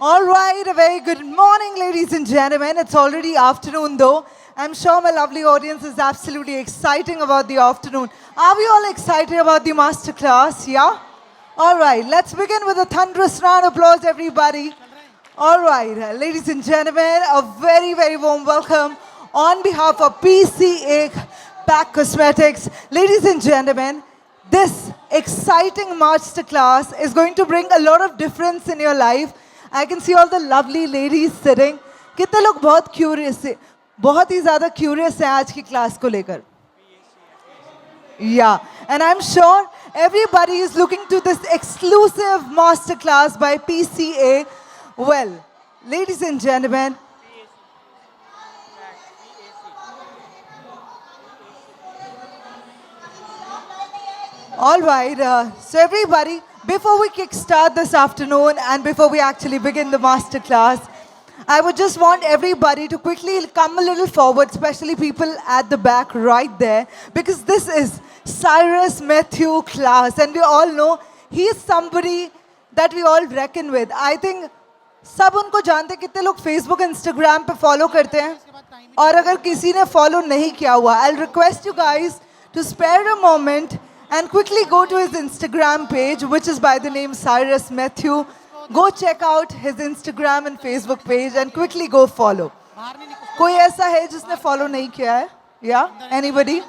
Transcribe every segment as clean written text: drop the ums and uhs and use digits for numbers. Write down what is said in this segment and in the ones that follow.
All right, a very good morning, ladies and gentlemen. It's already afternoon, though. I'm sure my lovely audience is absolutely exciting about the afternoon. Are we all excited about the masterclass? Yeah? All right, let's begin with a thunderous round of applause, everybody. All right, ladies and gentlemen, a very, very warm welcome on behalf of PCA Pack Cosmetics. Ladies and gentlemen, this exciting masterclass is going to bring a lot of difference in your life. I can see all the lovely ladies sitting. कितने लोग बहुत curious हैं, बहुत ही ज़्यादा curious हैं आज की class को लेकर. Yeah, and I'm sure everybody is looking to this exclusive masterclass by PCA. Well, ladies and gentlemen, all right, so everybody, before we kickstart this afternoon and before we actually begin the masterclass, I would just want everybody to quickly come a little forward, especially people at the back right there, because this is Cyrus Matthew class, and we all know he is somebody that we all reckon with. I think सब उनको जानते हैं, कितने लोग Facebook, Instagram पे follow करते हैं, और अगर किसी ने follow नहीं किया हुआ, I'll request you guys to spare a moment and quickly go to his Instagram page, which is by the name Cyrus Matthew. Go check out his Instagram and Facebook page and quickly go follow. कोई ऐसा है जिसने follow नहीं किया है? Yeah? Anybody?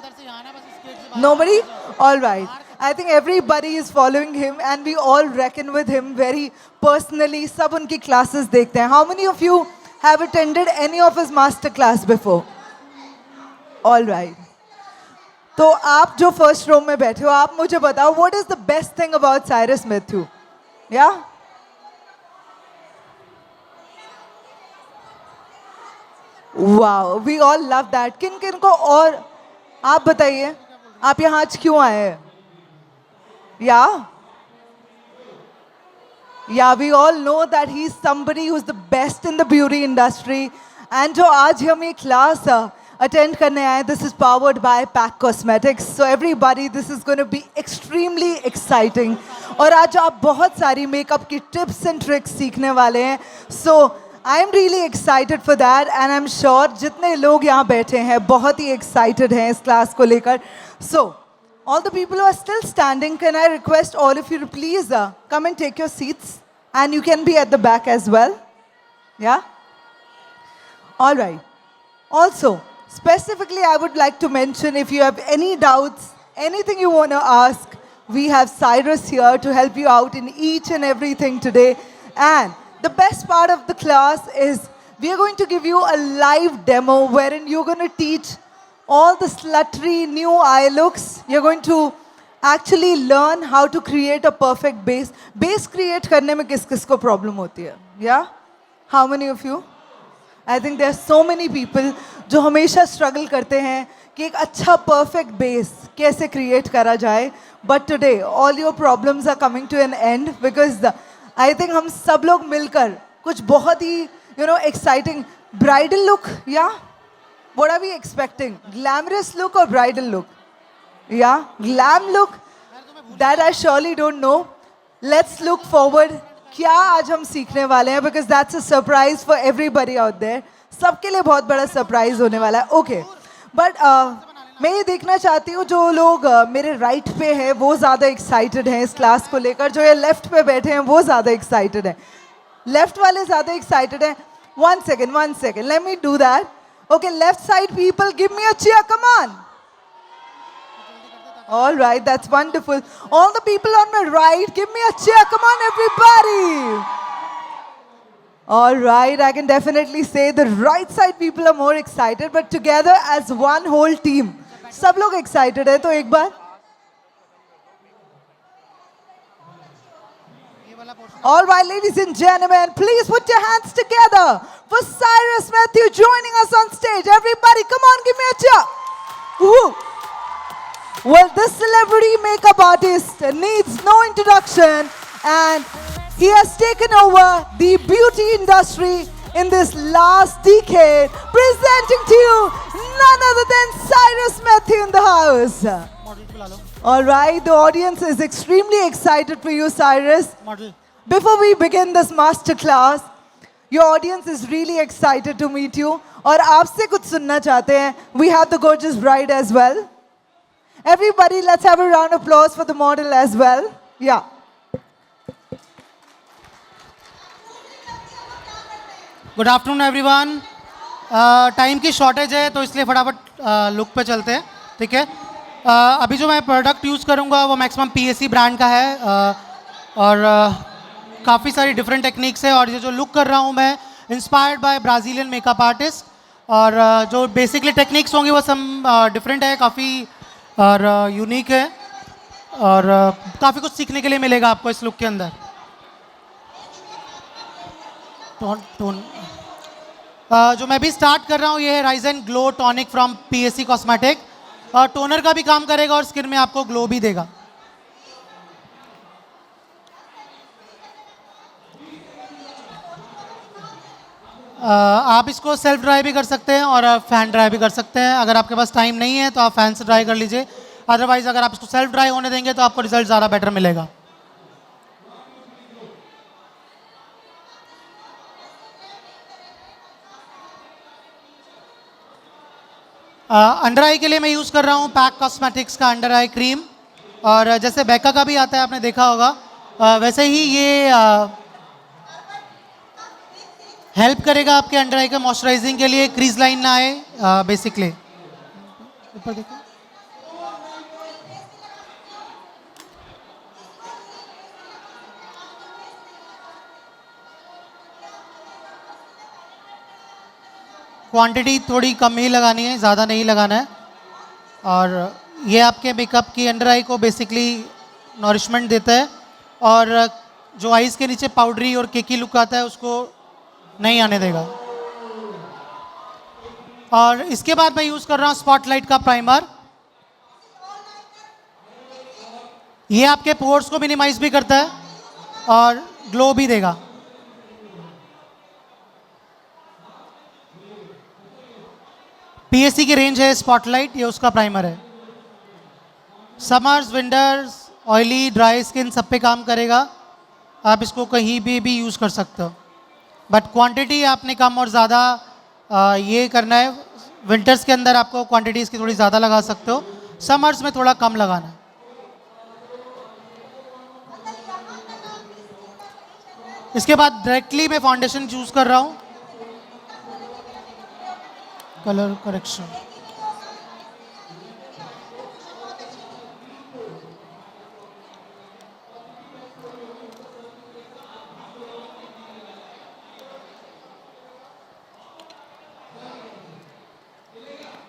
Nobody? All right. I think everybody is following him and we all reckon with him very personally. सब उनकी classes देखते हैं. How many of you have attended any of his master class before? All right. तो आप जो first row में बैठे हो, आप मुझे बताओ, what is the best thing about Cyrus Matthew? Yeah? Wow, we all love that. किन किन को और आप बताइए, आप यहाँ आज क्यों आए हैं? Yeah? Yeah, we all know that he's somebody who's the best in the beauty industry. And जो आज हम ये class attend करने आए, this is powered by Pack Cosmetics. So everybody, this is going to be extremely exciting. और आज आप बहुत सारी makeup की tips and tricks सीखने वाले हैं. So I'm really excited for that, and I'm sure जितने लोग यहाँ बैठे हैं बहुत ही excited हैं इस class को लेकर. So all the people who are still standing, can I request all of you to please come and take your seats, and you can be at the back as well. Yeah? All right. Also, specifically, I would like to mention, if you have any doubts, anything you want to ask, we have Cyrus here to help you out in each and everything today. And the best part of the class is we are going to give you a live demo wherein you're going to teach all the sluttery new eye looks. You're going to actually learn how to create a perfect base. Base create करने में किस-किस को problem होती है? Yeah? How many of you? I think there are so many people जो हमेशा struggle करते हैं कि एक अच्छा perfect base कैसे create करा जाए. But today, all your problems are coming to an end because I think हम सब लोग मिलकर कुछ बहुत ही exciting bridal look, yeah? What are we expecting? Glamorous look or bridal look? Yeah? Glam look? That I surely don't know. Let's look forward. क्या आज हम सीखने वाले हैं, because that's a surprise for everybody out there. सबके लिए बहुत बड़ा surprise होने वाला है. Okay, but मैं ये देखना चाहती हूँ जो लोग मेरे right पे हैं वो ज़्यादा excited हैं इस class को लेकर, जो ये left पे बैठे हैं वो ज़्यादा excited हैं. Left वाले ज़्यादा excited हैं. One second. Let me do that. Okay, left side people, give me a cheer. Come on. All right, that's wonderful. All the people on my right, give me a cheer. Come on, everybody. All right, I can definitely say the right side people are more excited, but together as one whole team. सब लोग excited हैं, तो एक बार. All right, ladies and gentlemen, please put your hands together for Cyrus Matthew joining us on stage. Everybody, come on, give me a cheer. Woo. Well, this celebrity makeup artist needs no introduction, and he has taken over the beauty industry in this last decade, presenting to you none other than Cyrus Matthew in the house. All right, the audience is extremely excited for you, Cyrus. Before we begin this masterclass, Your audience is really excited to meet you. और आपसे कुछ सुनना चाहते हैं. We have the gorgeous bride as well. Everybody, let's have a round of applause for the model as well. Yeah. Good afternoon everyone. Time की shortage है तो इसलिए फटाफट लुक पे चलते हैं. ठीक है. अभी जो मैं प्रोडक्ट यूज़ करूँगा वो मैक्सिमम पीएससी ब्रांड का है और काफ़ी सारी डिफरेंट टेक्निक्स है. और ये जो लुक कर रहा हूँ मैं inspired by Brazilian makeup artist. और जो बेसिकली टेक्निक्स होंगी वो सब डिफरेंट है, काफ़ी और यूनिक है और काफ़ी कुछ सीखने के लिए मिलेगा आपको इस लुक के अंदर. टोन जो मैं भी स्टार्ट कर रहा हूँ ये है rise and glow tonic from PSC cosmetic. और टोनर का भी काम करेगा और स्किन में आपको ग्लो भी देगा. आप इसको सेल्फ ड्राई भी कर सकते हैं और फैन ड्राई भी कर सकते हैं. अगर आपके पास टाइम नहीं है तो आप फैन से ड्राई कर लीजिए. अदरवाइज अगर आप इसको सेल्फ ड्राई होने देंगे तो आपको रिजल्ट ज़्यादा बेटर मिलेगा. अंडर आई के लिए मैं यूज़ कर रहा हूँ पैक कॉस्मेटिक्स का अंडर आई क्रीम. और जैसे बैका का भी आता है आपने देखा होगा, वैसे ही ये हेल्प करेगा आपके अंडर आई का मॉइस्चराइजिंग के लिए, क्रीज लाइन ना आए बेसिकली. ऊपर देखो. क्वांटिटी थोड़ी कम ही लगानी है, ज़्यादा नहीं लगाना है. और ये आपके मेकअप की अंडर आई को बेसिकली नॉरिशमेंट देता है और जो आईज़ के नीचे पाउडरी और केकी लुक आता है उसको नहीं आने देगा. और इसके बाद मैं यूज़ कर रहा हूँ स्पॉटलाइट का प्राइमर. ये आपके पोर्स को मिनिमाइज भी करता है और ग्लो भी देगा. पीएससी की रेंज है स्पॉटलाइट, ये उसका प्राइमर है. Summers, winters, oily, dry skin सब पे काम करेगा. आप इसको कहीं भी यूज़ कर सकते हो. बट क्वांटिटी आपने कम और ज़्यादा ये करना है. विंटर्स के अंदर आपको क्वांटिटी इसकी थोड़ी ज़्यादा लगा सकते हो, समर्स में थोड़ा कम लगाना है. इसके बाद डायरेक्टली मैं फाउंडेशन चूज़ कर रहा हूँ. Colour correction.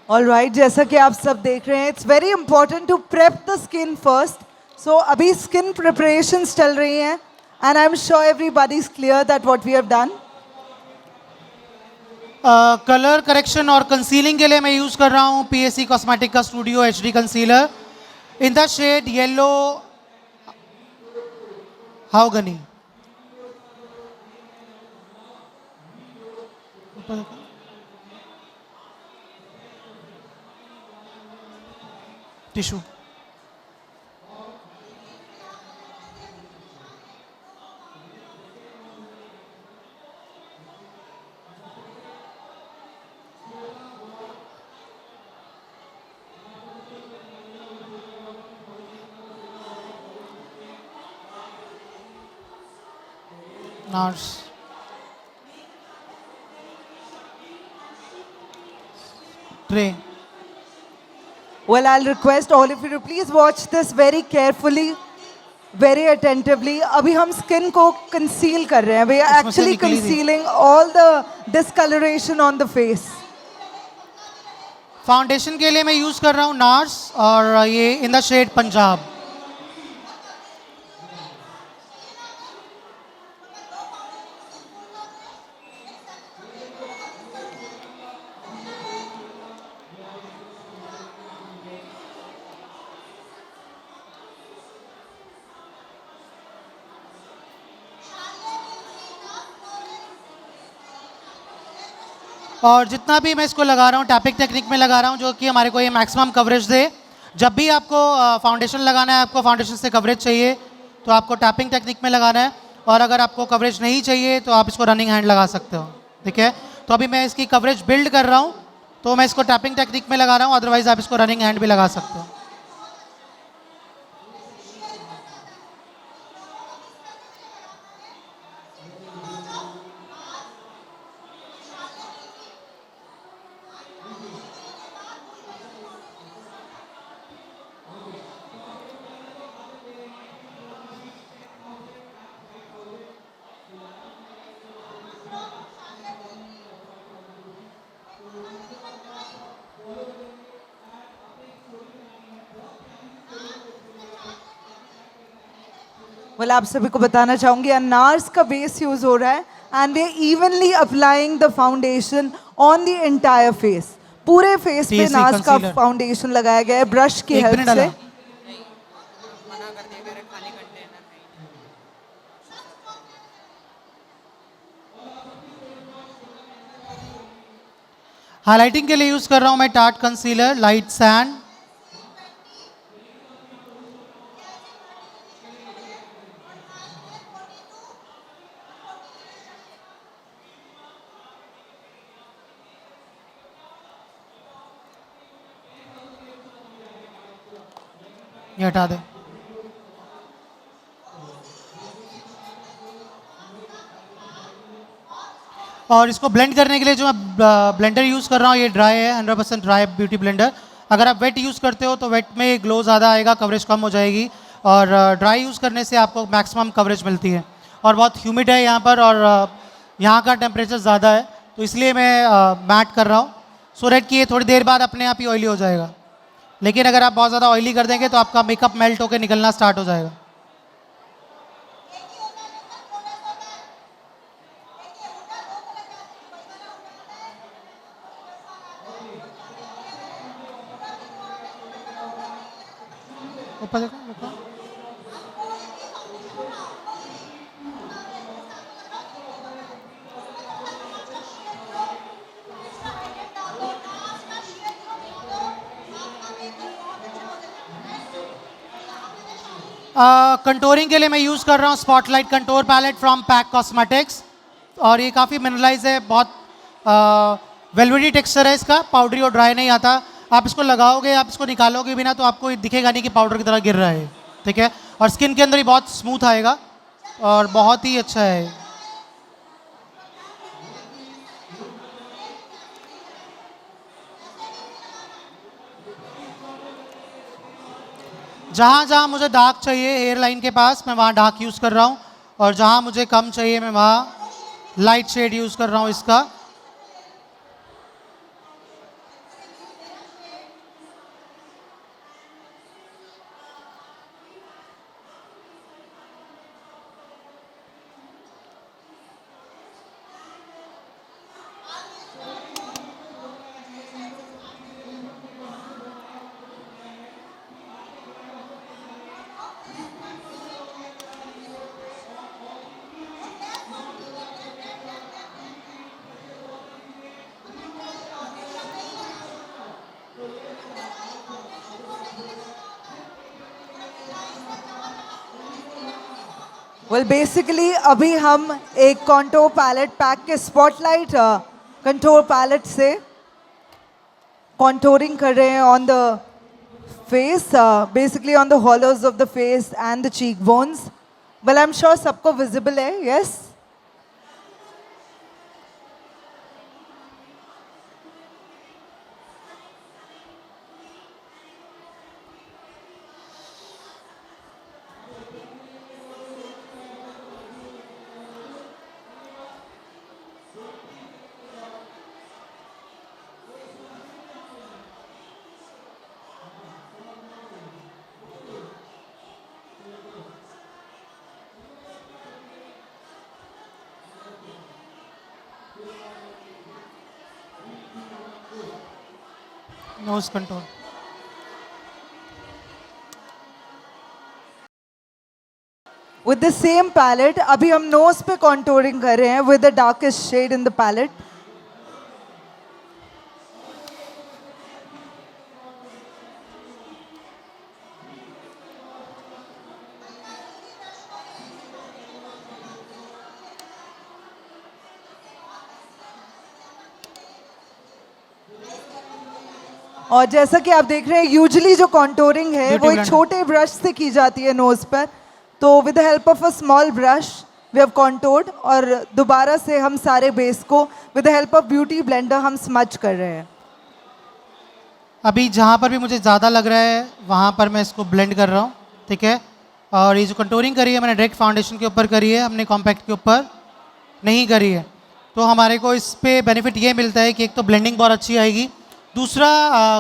Alright, जैसा कि आप सब देख रहे हैं, it's very important to prep the skin first. So अभी skin preparations चल रही हैं and I'm sure everybody is clear that what we have done. Colour correction और कंसीलिंग के लिए मैं यूज़ कर रहा हूँ पीएससी कॉस्मेटिक का studio HD concealer in the shade yellow हाउगनी. Tissue. Nars. Tray. Well, I'll request all of you to please watch this very carefully, very attentively. अभी हम skin को conceal कर रहे हैं. We are इसमें से actually निकली थी. concealing all the discoloration on the face. Foundation के लिए मैं यूज़ कर रहा हूँ नार्स और ये इन द शेड पंजाब. और जितना भी मैं इसको लगा रहा हूँ टैपिंग टेक्निक में लगा रहा हूँ जो कि हमारे को ये मैक्सिमम कवरेज दे. जब भी आपको फाउंडेशन लगाना है, आपको फाउंडेशन से कवरेज चाहिए तो आपको टैपिंग टेक्निक में लगाना है. और अगर आपको कवरेज नहीं चाहिए तो आप इसको रनिंग हैंड लगा सकते हो, ठीक है। तो अभी मैं इसकी कवरेज बिल्ड कर रहा हूँ, तो मैं इसको टैपिंग टेक्निक में लगा रहा हूँ, अदरवाइज आप इसको रनिंग हैंड भी लगा सकते हो। well, आप सभी को बताना चाहूंगी अनार्स का बेस यूज हो रहा है and we are evenly applying the foundation on the entire face. पूरे फेस पे TSC नार्स का concealer। फाउंडेशन लगाया गया है ब्रश की एक भी हेल्प नहीं डाला। से। हाइलाइटिंग के लिए यूज कर रहा हूँ मैं टार्ट कंसीलर लाइट सैंड। ये हटा दे। और इसको ब्लेंड करने के लिए जो मैं ब्लेंडर यूज़ कर रहा हूँ ये ड्राई है, 100% ड्राई ब्यूटी ब्लेंडर। अगर आप वेट यूज़ करते हो तो वेट में ग्लो ज़्यादा आएगा, कवरेज कम हो जाएगी, और ड्राई यूज़ करने से आपको मैक्सिमम कवरेज मिलती है। और बहुत ह्यूमिड है यहाँ पर, और यहाँ का टेम्परेचर ज़्यादा है, तो इसलिए मैं मैट कर रहा हूँ, सो दैट कि ये थोड़ी देर बाद अपने आप ही ऑयली हो जाएगा। लेकिन अगर आप बहुत ज़्यादा ऑयली कर देंगे तो आपका मेकअप मेल्ट होकर निकलना स्टार्ट हो जाएगा। ऊपर देखो, ऊपर। कंटोरिंग के लिए मैं यूज़ कर रहा हूँ spotlight contour palette from pack cosmetics, और ये काफ़ी मिनरलाइज है, बहुत वेलवेटी टेक्सचर है इसका, पाउडरी और ड्राई नहीं आता। आप इसको लगाओगे, आप इसको निकालोगे भी ना तो आपको ये दिखेगा नहीं कि पाउडर की तरह गिर रहा है, ठीक है। और स्किन के अंदर ही बहुत स्मूथ आएगा और बहुत ही अच्छा है। जहाँ जहाँ मुझे डार्क चाहिए हेयर लाइन के पास, मैं वहाँ डार्क यूज़ कर रहा हूँ, और जहाँ मुझे कम चाहिए मैं वहाँ लाइट शेड यूज़ कर रहा हूँ इसका। वेल बेसिकली अभी हम एक कॉन्टोर पैलेट पैक के स्पॉटलाइट कंटोर पैलेट से कॉन्टोरिंग कर रहे हैं on the face, basically on the hollows of the face and the cheek bones. Well I am sure सबको विजिबल है, yes? Nose control. With the same palette अभी हम nose पे contouring कर रहे हैं with the darkest shade in the palette. और जैसा कि आप देख रहे हैं यूजुअली जो कॉन्टोरिंग है Beauty वो एक blender. छोटे ब्रश से की जाती है नोज पर, तो with the help of a small brush we have contoured और दोबारा से हम सारे बेस को with the help of beauty blender हम स्मच कर रहे हैं. अभी जहाँ पर भी मुझे ज़्यादा लग रहा है वहाँ पर मैं इसको ब्लेंड कर रहा हूँ, ठीक है. और ये जो कंटूरिंग करी है मैंने डायरेक्ट फाउंडेशन के ऊपर करी है, हमने कॉम्पैक्ट के ऊपर नहीं करी है. तो हमारे को इस पे बेनिफिट ये मिलता है कि एक तो ब्लेंडिंग बहुत अच्छी आएगी, दूसरा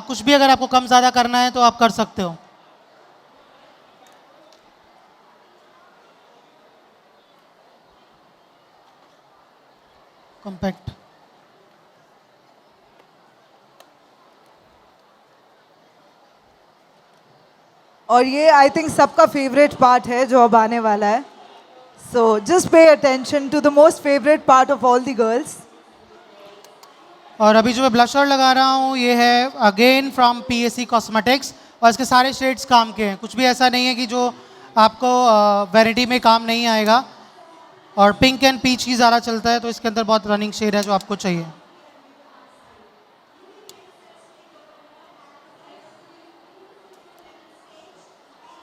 कुछ भी अगर आपको कम ज़्यादा करना है तो आप कर सकते हो. कॉम्पैक्ट और ये आई थिंक सबका फेवरेट पार्ट है जो अब आने वाला है. So just pay attention to the most favourite part of all the girls. और अभी जो मैं ब्लशर लगा रहा हूँ ये है अगेन फ्रॉम पीएससी कॉस्मेटिक्स और इसके सारे शेड्स काम के हैं, कुछ भी ऐसा नहीं है कि जो आपको वैनिटी में काम नहीं आएगा. और पिंक एंड पीच ही ज़्यादा चलता है तो इसके अंदर बहुत रनिंग शेड है जो आपको चाहिए.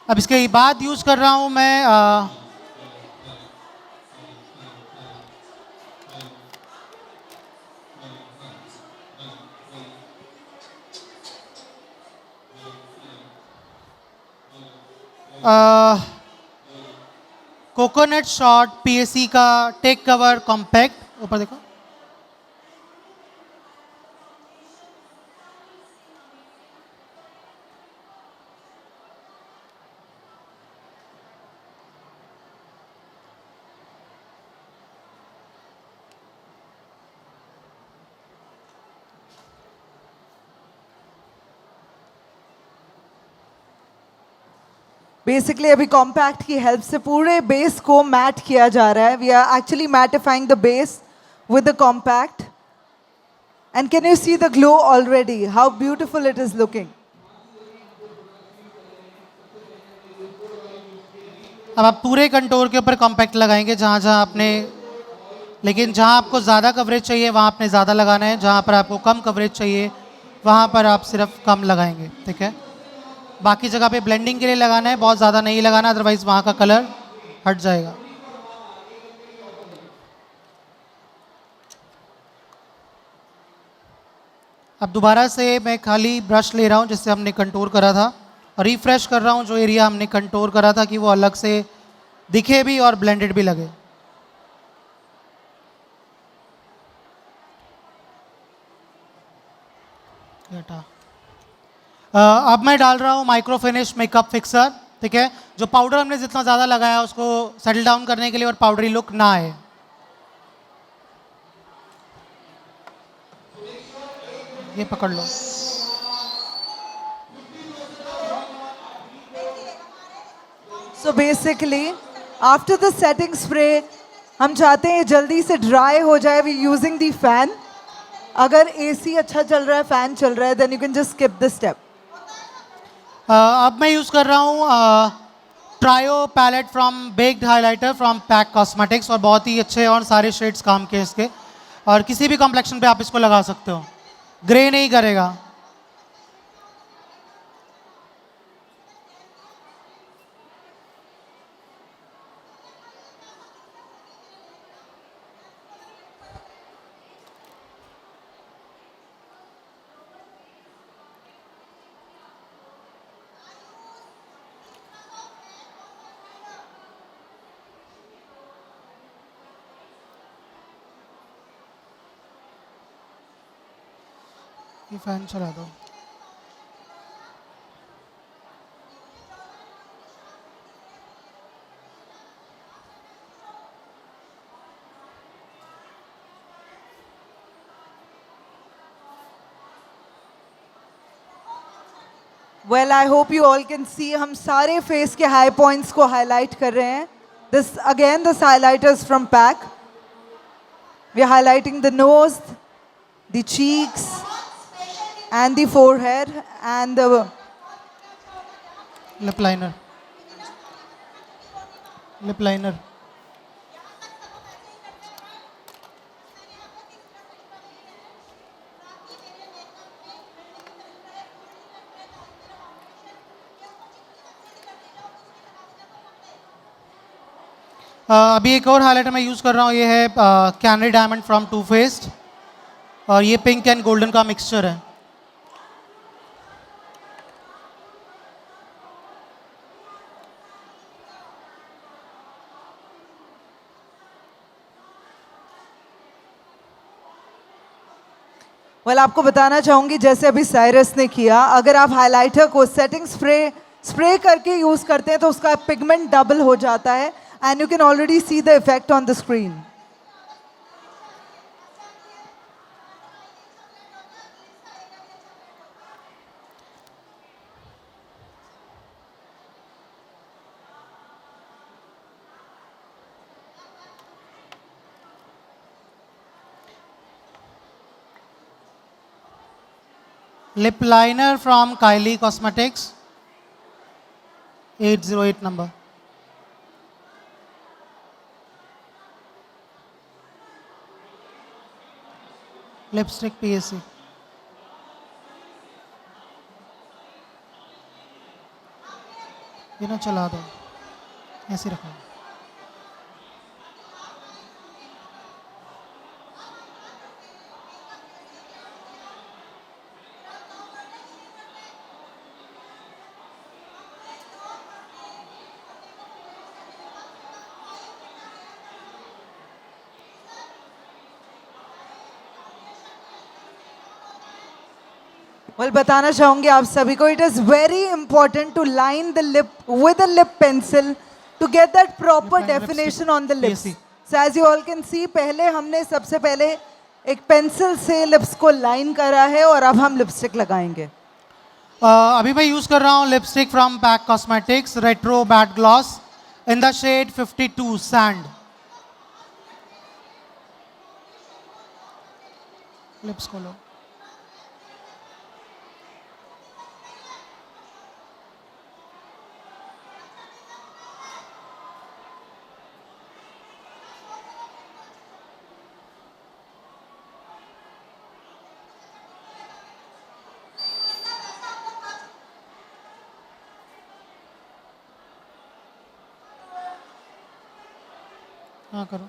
अब इसके बाद यूज़ कर रहा हूँ मैं कोकोनट शॉट पीएससी का टेक कवर कॉम्पैक्ट. ऊपर देखो. बेसिकली अभी कॉम्पैक्ट की हेल्प से पूरे बेस को मैट किया जा रहा है. We are actually mattifying the base with the compact and can you see the glow already how beautiful it is looking. अब आप पूरे कंटोर के ऊपर कॉम्पैक्ट लगाएंगे जहाँ जहाँ आपने, लेकिन जहाँ आपको ज़्यादा कवरेज चाहिए वहाँ आपने ज़्यादा लगाना है, जहाँ पर आपको कम कवरेज चाहिए वहाँ पर आप सिर्फ कम लगाएंगे, ठीक है. बाकी जगह पे ब्लेंडिंग के लिए लगाना है, बहुत ज़्यादा नहीं लगाना, अदरवाइज़ वहाँ का कलर हट जाएगा. अब दोबारा से मैं खाली ब्रश ले रहा हूँ जिससे हमने कंटूर करा था और रिफ्रेश कर रहा हूँ जो एरिया हमने कंटूर करा था कि वो अलग से दिखे भी और ब्लेंडेड भी लगे. अब मैं डाल रहा हूँ माइक्रो फिनिश मेकअप फिक्सर, ठीक है. जो पाउडर हमने जितना ज़्यादा लगाया उसको सेटल डाउन करने के लिए और पाउडरी लुक ना आए. ये पकड़ लो. So basically after the setting spray हम चाहते हैं जल्दी से ड्राई हो जाए. We using the fan. अगर एसी अच्छा चल रहा है, फैन चल रहा है, then you can just skip the step. अब मैं यूज़ कर रहा हूँ trio palette from baked highlighter from pack cosmetics और बहुत ही अच्छे और सारे शेड्स काम के इसके और किसी भी कॉम्प्लेक्शन पे आप इसको लगा सकते हो, ग्रे नहीं करेगा. ये फैन चला दो. Well I hope you all can सी हम सारे फेस के हाई पॉइंट्स को हाईलाइट कर रहे हैं. This again this highlighters from PAC. We are highlighting the nose, the cheeks and the forehead and the lip liner. Lip liner. अभी एक और हाईलाइटर मैं यूज़ कर रहा हूँ, ये है canary diamond from Too Faced ये पिंक एंड गोल्डन का मिक्सचर है. वेल आपको बताना चाहूंगी जैसे अभी साइरस ने किया, अगर आप हाइलाइटर को सेटिंग स्प्रे करके यूज करते हैं तो उसका पिगमेंट डबल हो जाता है and you can already see the effect on the screen. Lip liner from Kylie Cosmetics, 808 number. Lipstick PSC. ये ना चला दो, ऐसे रखो. वेल बताना चाहूंगी आप सभी को, it is very important to line the lip with a lip pencil to get that proper Lip liner, definition on the lips. PSC. So as you all can see, पहले हमने सबसे पहले एक पेंसिल से लिप्स को line करा है और अब हम लिपस्टिक लगाएंगे. अभी मैं यूज़ कर रहा हूँ lipstick from pack cosmetics, retro bat gloss, in the shade 52 sand. Lips खोलो. हाँ करो.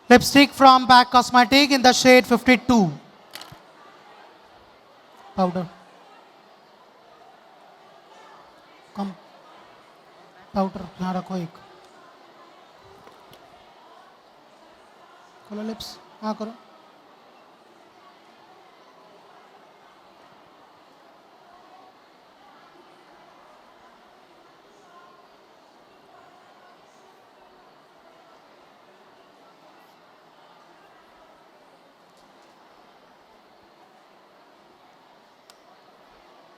Lipstick from PAC Cosmetic in the shade 52. Powder. Come. Powder यहाँ रखो एक. खोलो लिप्स. हाँ करो.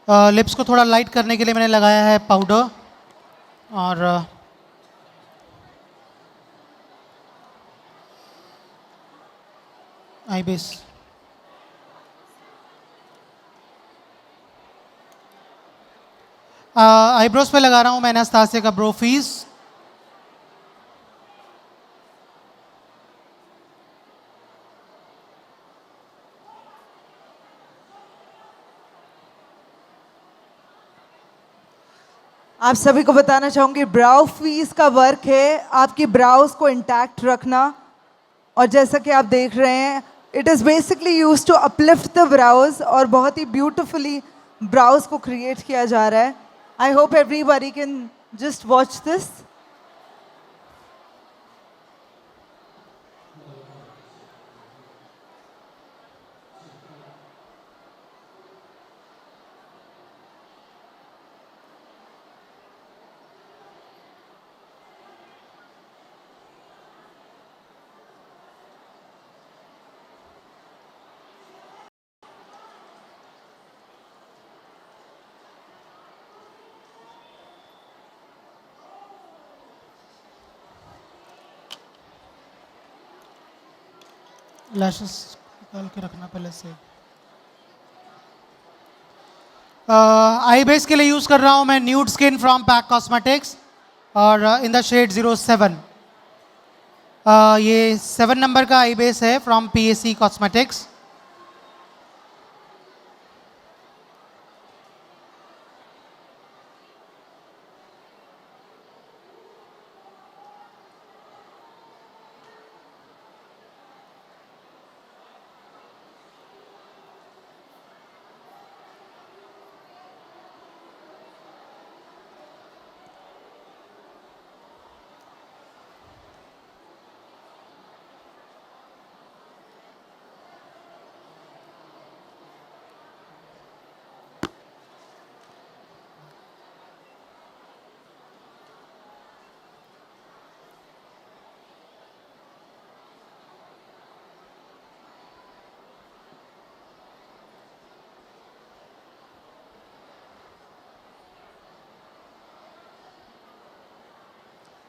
लिप्स को थोड़ा लाइट करने के लिए मैंने लगाया है पाउडर और आई बेस. आईब्रोज पे लगा रहा हूँ मैं एनास्तासिया का ब्रोफीज. आप सभी को बताना चाहूंगी, ब्राउ फीस का वर्क है आपकी ब्राउज को इंटैक्ट रखना, और जैसा कि आप देख रहे हैं it is basically use to uplift the brows और बहुत ही ब्यूटिफुली ब्राउज को क्रिएट किया जा रहा है. I hope everybody can just watch this. Lashes निकाल के रखना पहले से. आई बेस के लिए यूज कर रहा हूं मैं nude skin from pack cosmetics, और इन द शेड 07। ये 7 नंबर का आई बेस है from PAC cosmetics.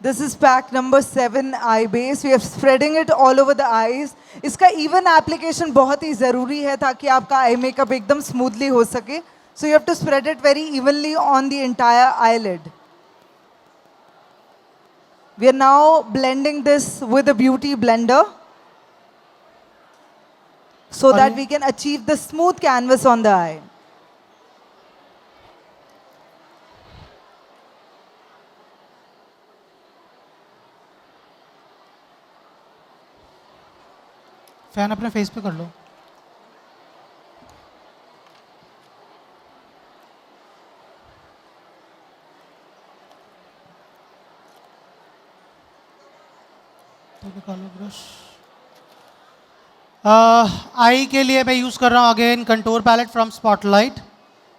This is pack number 7 eye base. We are spreading it all over the eyes. इसका even application बहुत ही ज़रूरी है ताकि आपका eye makeup एकदम smoothly हो सके. So you have to spread it very evenly on the entire eyelid. We are now blending this with a beauty blender so that we can achieve the smooth canvas on the eye. Fan अपने face पे कर लो। तो निकालो brush. आई के लिए मैं use कर रहा हूँ again contour palette from spotlight,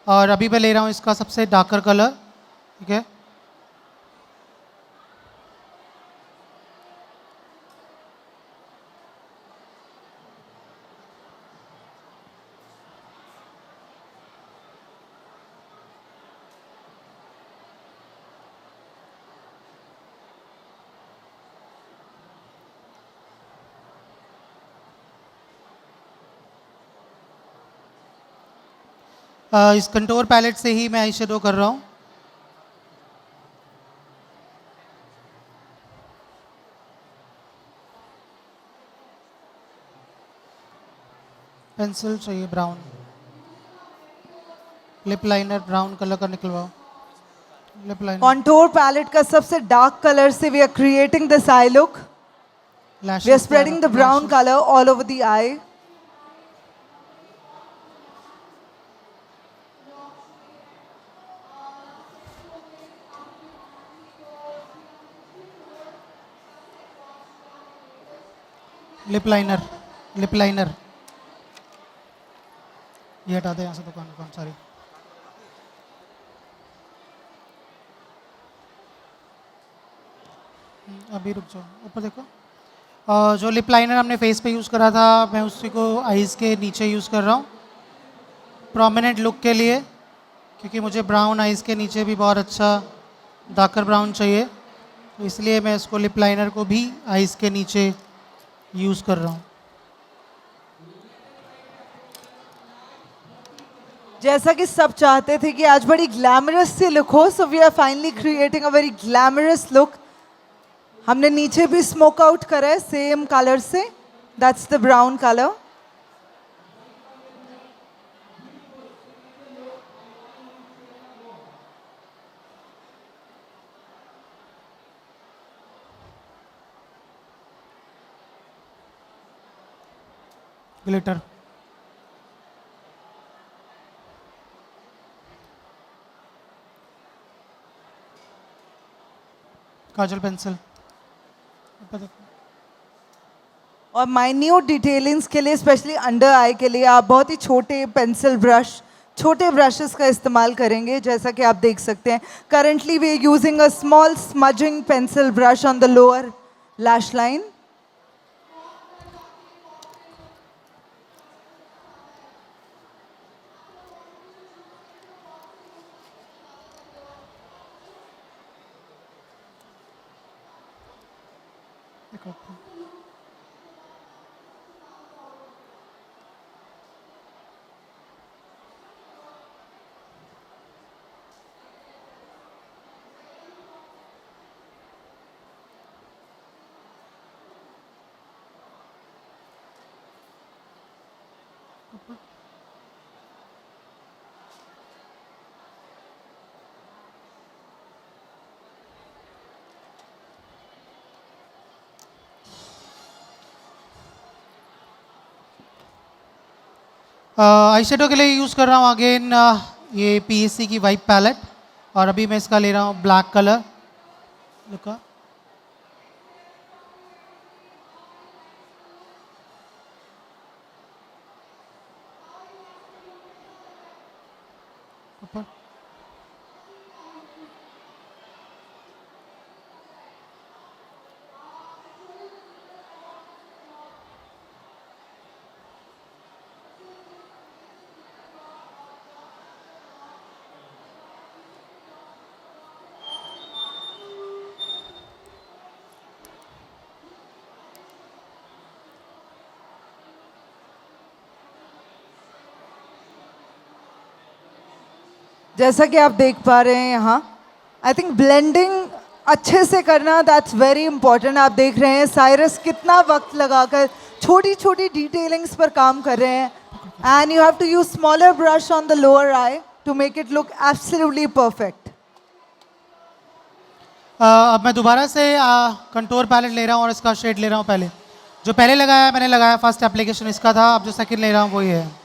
और अभी मैं ले रहा हूँ इसका सबसे डार्कर कलर। ठीक है, इस कंटूर पैलेट से ही मैं आई शेडो कर रहा हूँ। पेंसिल चाहिए brown, lip liner brown colour का निकलवाओ। लिप लाइनर Contour palette का सबसे dark color से we are creating this eye look. We are spreading the brown color all over the eye. Lip liner, lip liner ये हटा दे यहाँ से, दुकान sorry. अभी रुक जाओ, ऊपर देखो। जो लिप लाइनर हमने फेस पे यूज़ करा था, मैं उसी को आईज़ के नीचे यूज़ कर रहा हूँ प्रोमिनेंट लुक के लिए, क्योंकि मुझे ब्राउन आईज़ के नीचे भी बहुत अच्छा डार्कर ब्राउन चाहिए, तो इसलिए मैं इसको लिप लाइनर को भी आईज़ के नीचे यूज़ कर रहा हूँ। जैसा कि सब चाहते थे कि आज बड़ी ग्लैमरस सी लुक हो, so we are finally creating a very glamorous look. हमने नीचे भी स्मोक आउट करा है सेम कलर से, that's the brown colour. Glitter, kajal pencil, और माइन्यूट डिटेलिंग्स के लिए, स्पेशली अंडर आई के लिए, आप बहुत ही छोटे पेंसिल ब्रश, छोटे ब्रशेस का इस्तेमाल करेंगे। जैसा कि आप देख सकते हैं, currently we are using a small smudging pencil brush on the lower lash line. Eye shadow के लिए यूज़ कर रहा हूँ अगेन ये पीएससी की वाइट पैलेट, और अभी मैं इसका ले रहा हूँ ब्लैक कलर। लुक ऊपर। जैसा कि आप देख पा रहे हैं यहाँ, आई थिंक ब्लेंडिंग अच्छे से करना दैट्स वेरी इंपॉर्टेंट। आप देख रहे हैं साइरस कितना वक्त लगाकर छोटी छोटी डिटेलिंग्स पर काम कर रहे हैं, and you have to use smaller brush on the lower eye to make it look absolutely perfect. अब मैं दोबारा से कंटूर पैलेट ले रहा हूँ और इसका शेड ले रहा हूँ। पहले जो पहले लगाया मैंने लगाया, फर्स्ट एप्लीकेशन इसका था, अब जो सेकंड ले रहा हूँ वही है।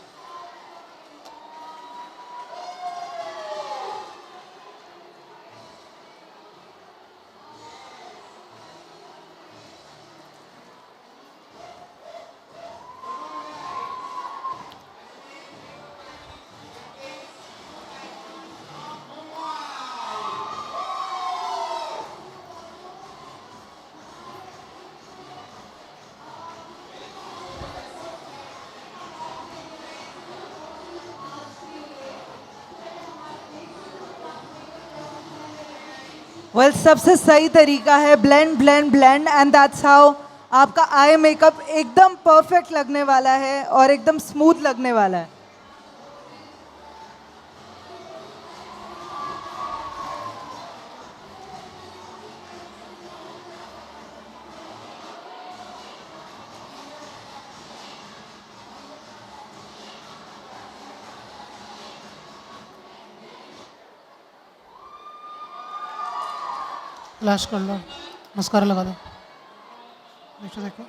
वेल सबसे सही तरीका है blend blend blend, and that's how आपका आई मेकअप एकदम परफेक्ट लगने वाला है और एकदम स्मूथ लगने वाला है। फ्लैश कर लो, मस्कारा लगा दो। नीचे देखो।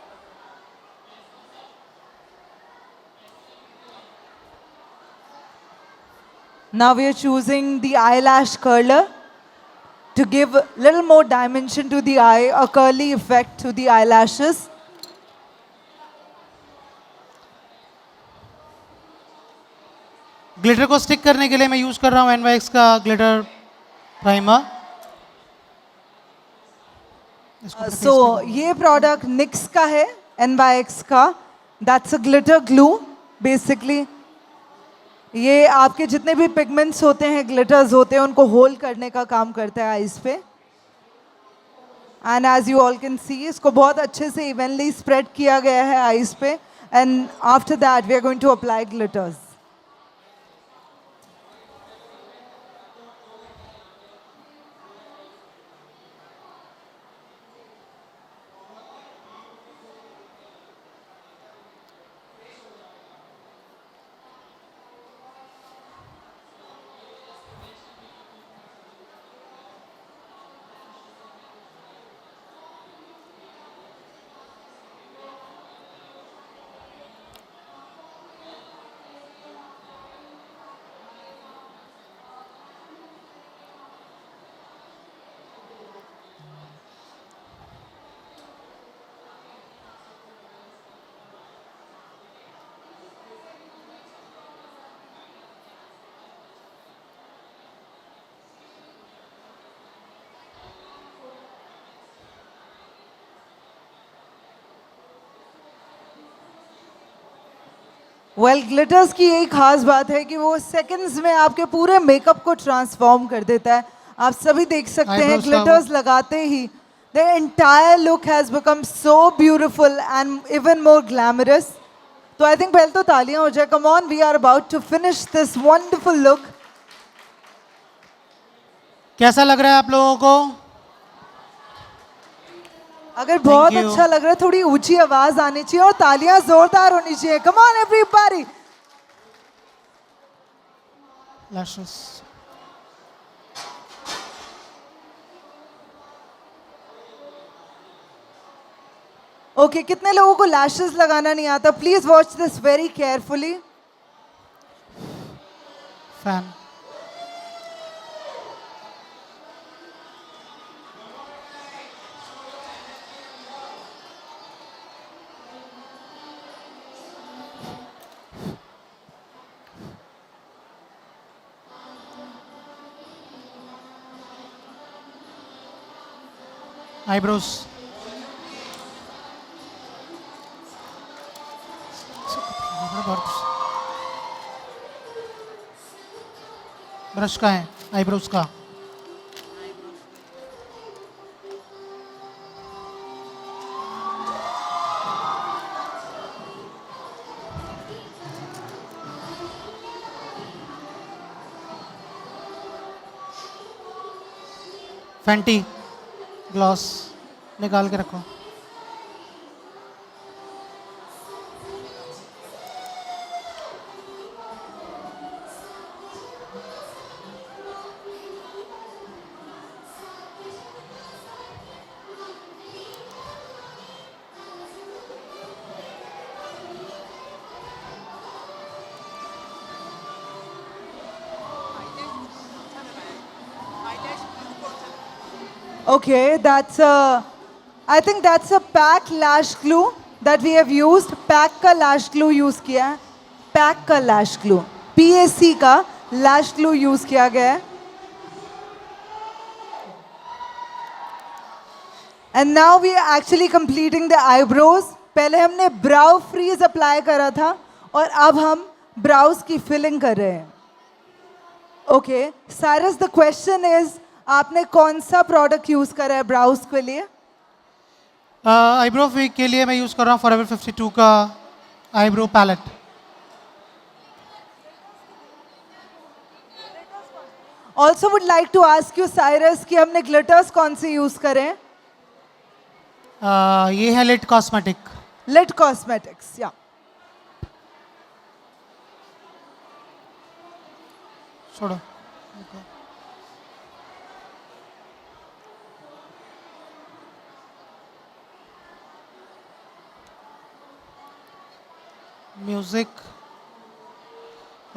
Now we are choosing the eyelash curler to give a little more dimension to the eye, a curly effect to the eyelashes. Glitter को स्टिक करने के लिए मैं यूज़ कर रहा हूँ NYX का ग्लिटर प्राइमर। So ये प्रोडक्ट NYX का है, NYX का, that's a glitter glue basically. ये आपके जितने भी पिगमेंट्स होते हैं, ग्लिटर्स होते हैं, उनको होल्ड करने का काम करता है आईज पे। And as you all can see, इसको बहुत अच्छे से इवनली स्प्रेड किया गया है आईज पे, and after that we are going to apply glitters. Well glitters की एक खास बात है कि वो सेकंड्स में आपके पूरे मेकअप को ट्रांसफॉर्म कर देता है। आप सभी देख सकते हैं Eyebrows ग्लिटर्स लगाते ही the entire look has become so beautiful and even more glamorous. तो आई थिंक पहले तो तालियां हो जाए। Come on, we are about to finish this wonderful look. कैसा लग रहा है आप लोगों को? अगर बहुत you. अच्छा लग रहा है, थोड़ी ऊंची आवाज आनी चाहिए और तालियां जोरदार होनी चाहिए। Come on everybody, lashes okay कितने लोगों को लैशेस लगाना नहीं आता? Please watch this very carefully. Fan eyebrows brush का है आईब्रोज का फैंटी ग्लॉस निकाल के रखो Okay, that's a. I think that's a pack lash glue that we have used. Pack का lash glue use किया है. Pack का lash glue. PAC का lash glue use किया गया है. And now we are actually completing the eyebrows. पहले हमने brow freeze apply करा था और अब हम brows की filling कर रहे हैं. Okay, Cyrus, the question is, आपने कौन सा प्रोडक्ट यूज करा है ब्राउज के लिए? आईब्रो के लिए मैं यूज़ कर रहा हूँ फॉरएवर 52 का eyebrow palette also would like to ask you Cyrus कि हमने ग्लिटर्स कौन से यूज करें? ये है लिट कॉस्मेटिक लिट कॉस्मेटिक्स या छोड़ो म्यूजिक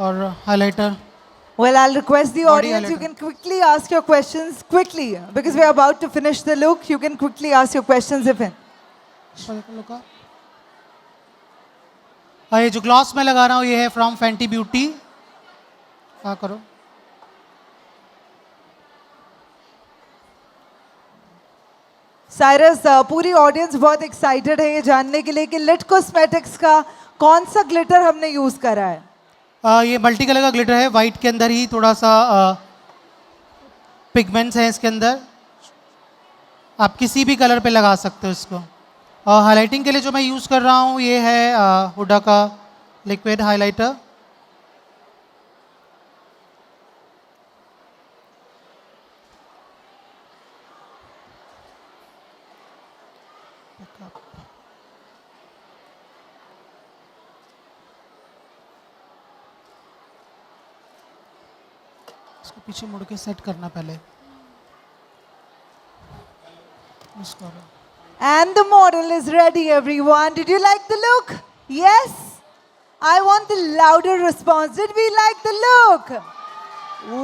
और highlighter Well, I'll request the Body audience, you highlighter. can quickly ask your questions quickly because we are about to finish the look. You can quickly ask your questions if in. ये जो gloss मैं लगा रहा हूँ ये है from फैंटी beauty क्या करो साइरस पूरी ऑडियंस बहुत एक्साइटेड है ये जानने के लिए कि लिट कॉस्मेटिक्स का कौन सा ग्लिटर हमने यूज करा है. ये मल्टी कलर का ग्लिटर है वाइट के अंदर ही थोड़ा सा पिगमेंट्स हैं इसके अंदर आप किसी भी कलर पे लगा सकते हो इसको और हाइलाइटिंग के लिए जो मैं यूज़ कर रहा हूँ ये है हुडा का लिक्विड हाइलाइटर इसको पीछे मुड़ के सेट करना पहले इसको And the model is ready, everyone. Did you like the look? Yes? I want the louder response. Did we like the look?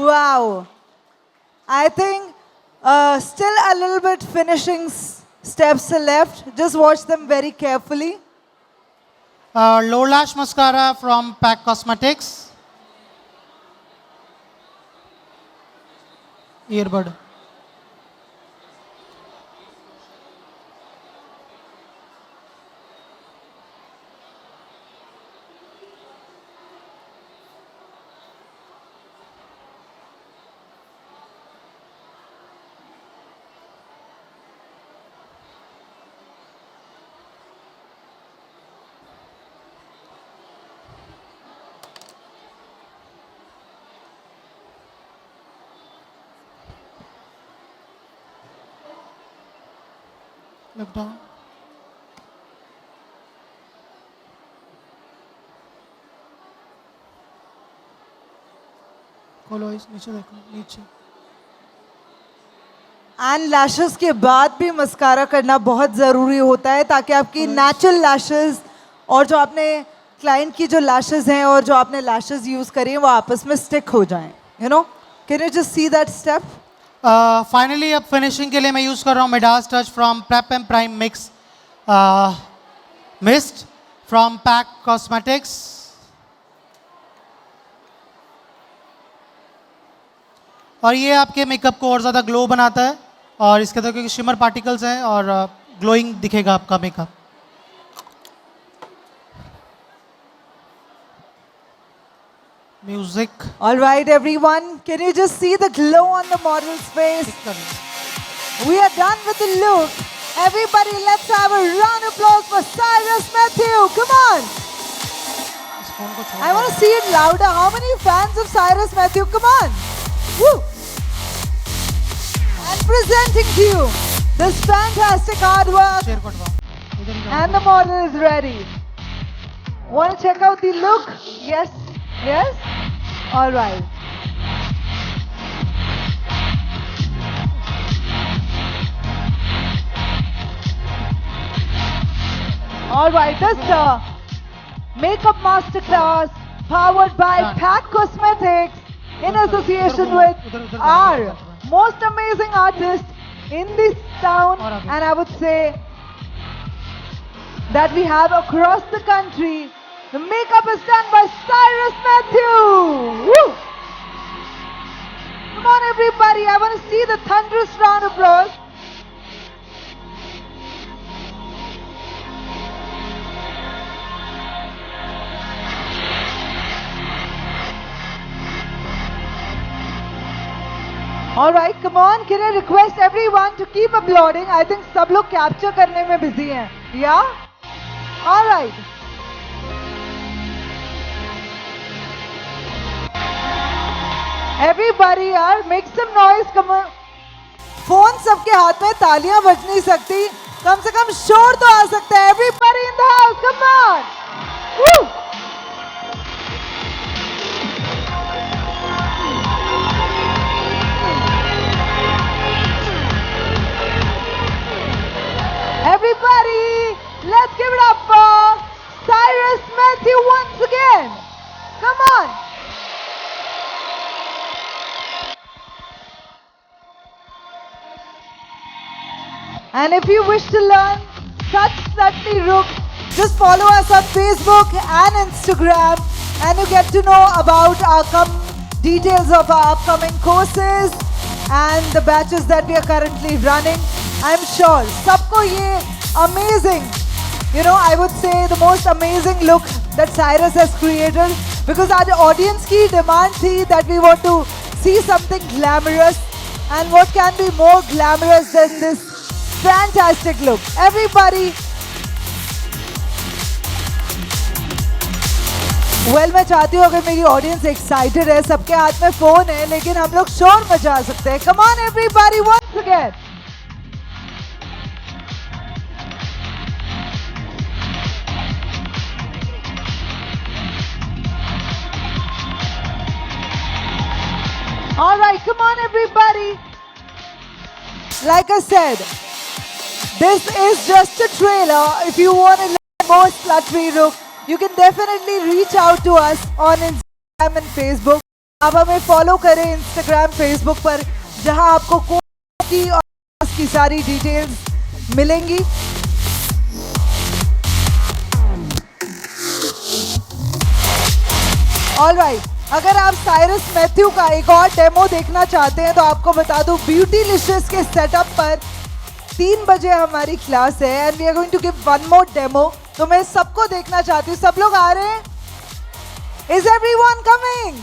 Wow. I think still a little bit finishing steps are left. Just watch them very carefully. low lash mascara from Pack Cosmetics earbud look down खोलो इस नीचे देखो नीचे. And lashes के बाद भी mascara करना बहुत ज़रूरी होता है ताकि आपकी नेचुरल लैशेस और जो आपने क्लाइंट की जो लैशेस हैं और जो आपने लैशेस यूज़ करी हैं वो आपस में स्टिक हो जाएं. You know, can you just see that step? Finally अब फिनिशिंग के लिए मैं यूज़ कर रहा हूँ Midas touch from prep and prime mix mist from pack cosmetics. और ये आपके मेकअप को और ज़्यादा ग्लो बनाता है और इसके अंदर क्योंकि शिमर पार्टिकल्स हैं और ग्लोइंग दिखेगा आपका makeup. Music. All right, everyone, can you just see the glow on the model's face? We are done with the look. Everybody, let's have a round of applause for Cyrus Matthew. Come on. इस phone को छोड़ I want to see it louder. How many fans of Cyrus Matthew? Come on. Woo. And presenting to you this fantastic artwork. Share कटवा इधर ही And the model is ready. Want to check out the look? Yes? Yes? All right. All right, this makeup masterclass powered by Done. Pack Cosmetics in association with our most amazing artist in this town, और आगे. and I would say that we have across the country. The makeup is done by Cyrus Matthew. Woo! Come on, everybody. I want to see the thunderous round of applause. All right, come on. Can I request everyone to keep applauding? I think सब लोग capture करने में busy हैं. Yeah? All right. Everybody, यार, make some noise. Come on. Phone सबके हाथ में, तालियां बज नहीं सकती. कम से कम शोर तो आ सकता है. Everybody in the house, come on. Woo! Everybody, let's give it up for Cyrus Matthew once again. Come on. And if you wish to learn such slutty looks, just follow us on Facebook and Instagram, and you get to know about our details of our upcoming courses and the batches that we are currently running. I'm sure सबको ये amazing, you know, I would say the most amazing look that Cyrus has created, because our audience की demand थी that we want to see something glamorous, and what can be more glamorous than this fantastic look. Everybody, well, मैं चाहती हूँ अगर मेरी audience excited है, सबके हाथ में फोन है, लेकिन हम लोग शोर मचा सकते हैं. Come on, everybody, once again. All right, come on, everybody. Like I said, this is just a trailer. If you want to learn more slutty look, you can definitely reach out to us on Instagram and Facebook. आप हमें follow करें Instagram, Facebook पर, जहां आपको course की और class की सारी डिटेल्स मिलेंगी. All right. अगर आप साइरस मैथ्यू का एक और डेमो देखना चाहते हैं तो आपको बता दूं, ब्यूटीलिशियस के सेटअप पर 3 बजे हमारी क्लास है, and we are going to give one more demo. तो मैं सबको देखना चाहती हूँ. सब लोग आ रहे हैं? Is everyone coming?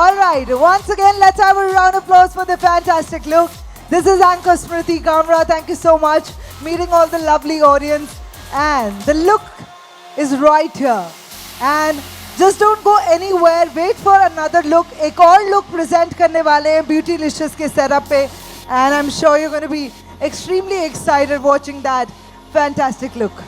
Alright, once again let's have a round of applause for the fantastic look. This is anchor Smriti Kamra. Thank you so much. Meeting all the lovely audience, and the look is right here. And Just don't go anywhere. Wait for another look. एक और look present करने वाले हैं Beautylicious के setup पे, and I'm sure you're going to be extremely excited watching that fantastic look.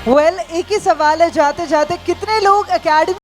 Well एक ही सवाल है जाते जाते, कितने लोग academy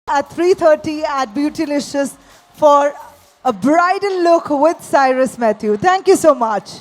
at 3:30 at Beautylicious for a bridal look with Cyrus Matthew. Thank you so much.